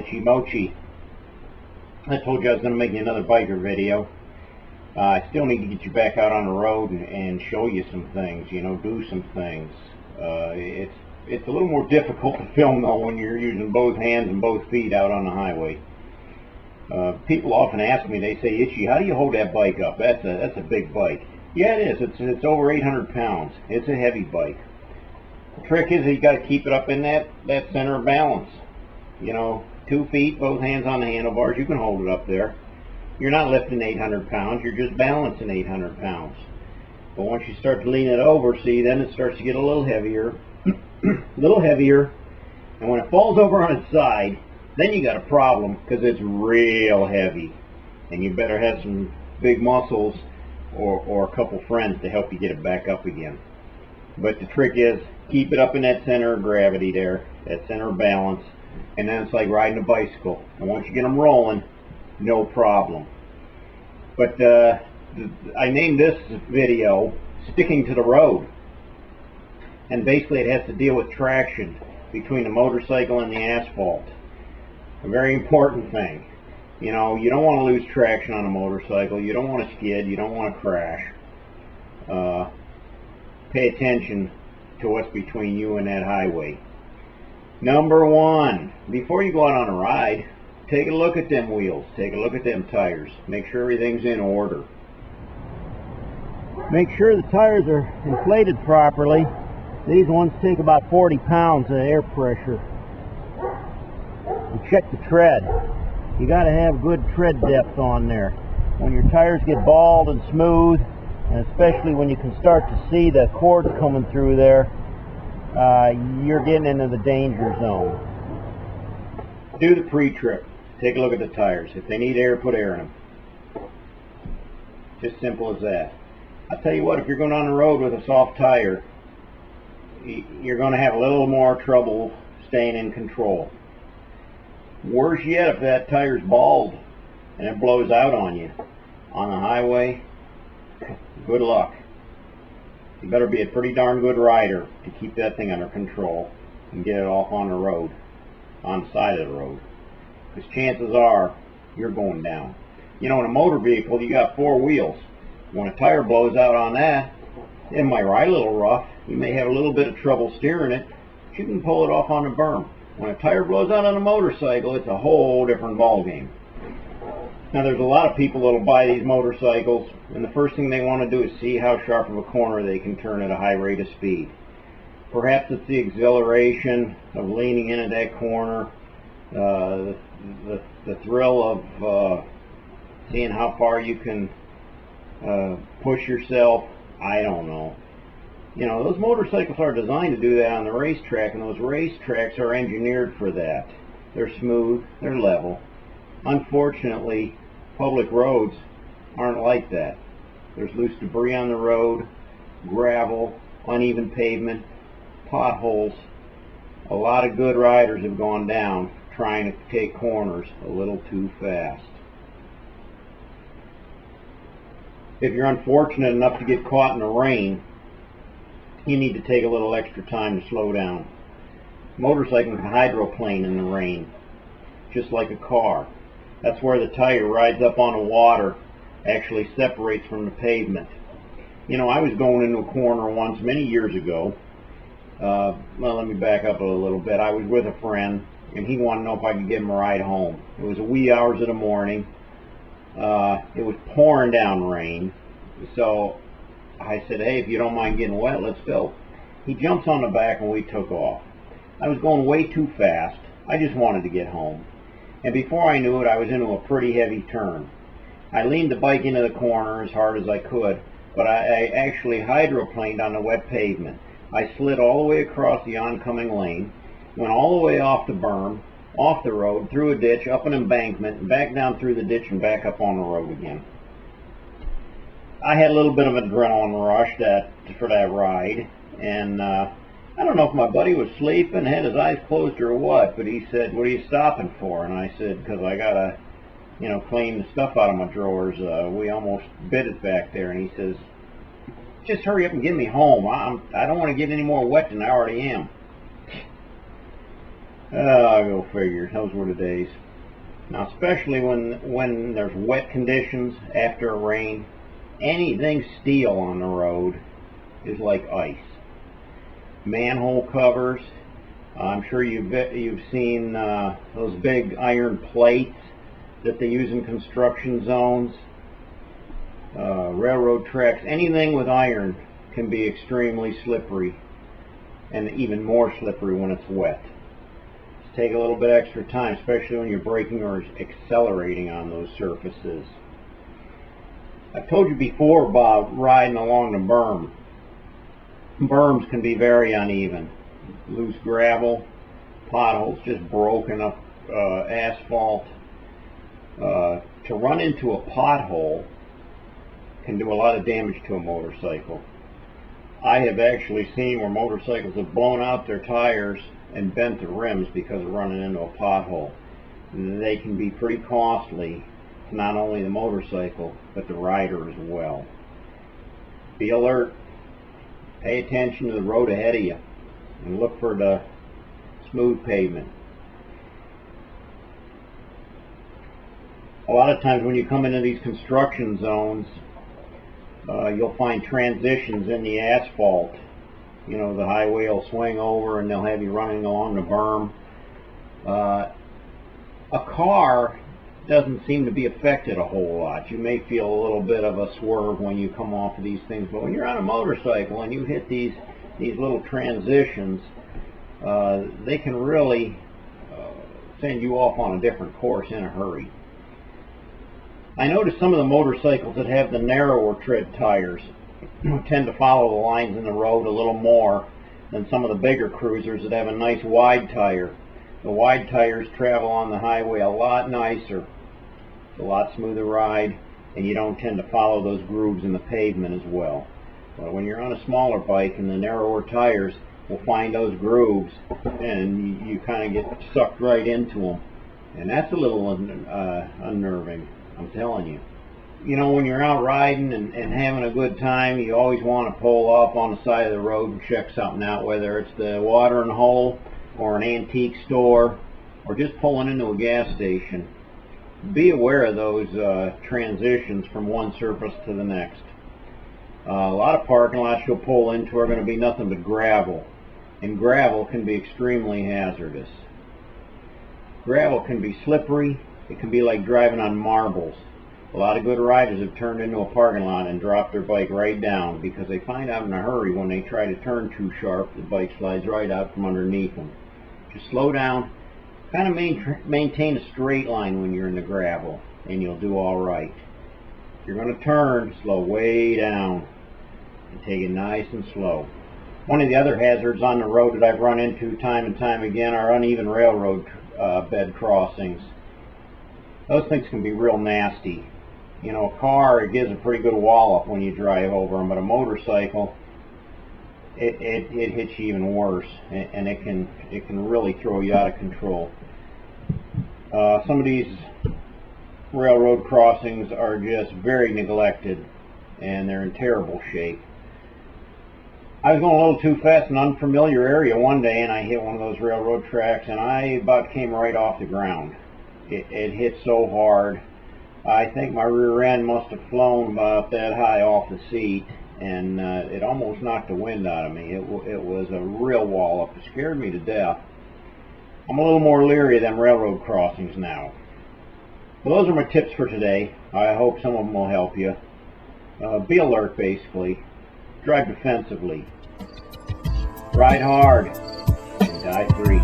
Itchymoche. I told you I was going to make you another biker video. I still need to get you back out on the road and show you some things, do some things. It's a little more difficult to film though when you're using both hands and both feet out on the highway. People often ask me, they say, Itchy, how do you hold that bike up? That's a big bike. Yeah, it is. It's over 800 pounds. It's a heavy bike. The trick is you got to keep it up in that center of balance. 2 feet, both hands on the handlebars, you can hold it up there. You're not lifting 800 pounds, you're just balancing 800 pounds. But once you start to lean it over, see, then it starts to get a little heavier, and when it falls over on its side, then you got a problem because it's real heavy. And you better have some big muscles or a couple friends to help you get it back up again. But the trick is, keep it up in that center of gravity there, that center of balance, and then it's like riding a bicycle. And once you get them rolling, no problem. But I named this video Sticking to the Road. And basically it has to deal with traction between the motorcycle and the asphalt. A very important thing. You don't want to lose traction on a motorcycle. You don't want to skid. You don't want to crash. Pay attention to what's between you and that highway. Number one, before you go out on a ride, take a look at them wheels. Take a look at them tires. Make sure everything's in order. Make sure the tires are inflated properly. These ones take about 40 pounds of air pressure. And check the tread. You got to have good tread depth on there. When your tires get bald and smooth, and especially when you can start to see the cords coming through there, you're getting into the danger zone. Do the pre-trip. Take a look at the tires. If they need air, put air in them. Just simple as that. I'll tell you what, if you're going on the road with a soft tire, you're going to have a little more trouble staying in control. Worse yet, if that tire's bald and it blows out on you on the highway, good luck. You better be a pretty darn good rider to keep that thing under control and get it off on the road, on the side of the road. Because chances are, you're going down. In a motor vehicle, you got 4 wheels. When a tire blows out on that, it might ride a little rough. You may have a little bit of trouble steering it, but you can pull it off on the berm. When a tire blows out on a motorcycle, it's a whole different ballgame. Now, there's a lot of people that'll buy these motorcycles, and the first thing they want to do is see how sharp of a corner they can turn at a high rate of speed. Perhaps it's the exhilaration of leaning into that corner, the thrill of seeing how far you can push yourself. I don't know. Those motorcycles are designed to do that on the racetrack, and those racetracks are engineered for that. They're smooth, they're level. Unfortunately, public roads aren't like that. There's loose debris on the road, gravel, uneven pavement, potholes. A lot of good riders have gone down trying to take corners a little too fast. If you're unfortunate enough to get caught in the rain, you need to take a little extra time to slow down. Motorcycles can hydroplane in the rain, just like a car. That's where the tire rides up on the water, actually separates from the pavement. I was going into a corner once, many years ago. Well, let me back up a little bit. I was with a friend, and he wanted to know if I could give him a ride home. It was the wee hours of the morning. It was pouring down rain. So I said, hey, if you don't mind getting wet, let's go. He jumps on the back and we took off. I was going way too fast. I just wanted to get home. And before I knew it, I was into a pretty heavy turn. I leaned the bike into the corner as hard as I could, but I actually hydroplaned on the wet pavement. I slid all the way across the oncoming lane, went all the way off the berm, off the road, through a ditch, up an embankment, back down through the ditch, and back up on the road again. I had a little bit of an adrenaline rush for that ride, and I don't know if my buddy was sleeping, had his eyes closed or what, but he said, what are you stopping for? And I said, because I got to, clean the stuff out of my drawers. We almost bit it back there. And he says, just hurry up and get me home. I don't want to get any more wet than I already am. Go figure. Those were the days. Now, especially when there's wet conditions after a rain, anything steel on the road is like ice. Manhole covers. I'm sure you've seen those big iron plates that they use in construction zones. Railroad tracks. Anything with iron can be extremely slippery, and even more slippery when it's wet. Take a little bit extra time, especially when you're braking or accelerating on those surfaces. I've told you before about riding along the berm. Berms can be very uneven. Loose gravel, potholes, just broken up asphalt. To run into a pothole can do a lot of damage to a motorcycle. I have actually seen where motorcycles have blown out their tires and bent the rims because of running into a pothole. They can be pretty costly to not only the motorcycle, but the rider as well. Be alert. Pay attention to the road ahead of you and look for the smooth pavement. A lot of times when you come into these construction zones, you'll find transitions in the asphalt. You know, the highway will swing over and they'll have you running along the berm. A car doesn't seem to be affected a whole lot. You may feel a little bit of a swerve when you come off of these things, but when you're on a motorcycle and you hit these little transitions, they can really send you off on a different course in a hurry. I noticed some of the motorcycles that have the narrower tread tires tend to follow the lines in the road a little more than some of the bigger cruisers that have a nice wide tire. The wide tires travel on the highway a lot nicer. It's a lot smoother ride, and you don't tend to follow those grooves in the pavement as well. But when you're on a smaller bike and the narrower tires will find those grooves, and you kind of get sucked right into them. And that's a little unnerving, I'm telling you. You know, when you're out riding and having a good time, you always want to pull up on the side of the road and check something out, whether it's the watering hole or an antique store or just pulling into a gas station. Be aware of those transitions from one surface to the next. A lot of parking lots you'll pull into are going to be nothing but gravel, and gravel can be extremely hazardous. Gravel can be slippery. It can be like driving on marbles. A lot of good riders have turned into a parking lot and dropped their bike right down because they find out in a hurry when they try to turn too sharp, the bike slides right out from underneath them. Just slow down, kind of maintain a straight line when you're in the gravel, and you'll do all right. If you're going to turn, slow way down and take it nice and slow. One of the other hazards on the road that I've run into time and time again are uneven railroad bed crossings. Those things can be real nasty. You know, a car, it gives a pretty good wallop when you drive over them, but a motorcycle, it hits you even worse, and it can really throw you out of control. Some of these railroad crossings are just very neglected, and they're in terrible shape. I was going a little too fast in an unfamiliar area one day, and I hit one of those railroad tracks, and I about came right off the ground. It hit so hard. I think my rear end must have flown about that high off the seat, and it almost knocked the wind out of me. It was a real wallop. It scared me to death. I'm a little more leery than railroad crossings now. Well, those are my tips for today. I hope some of them will help you. Be alert, basically. Drive defensively. Ride hard and die free.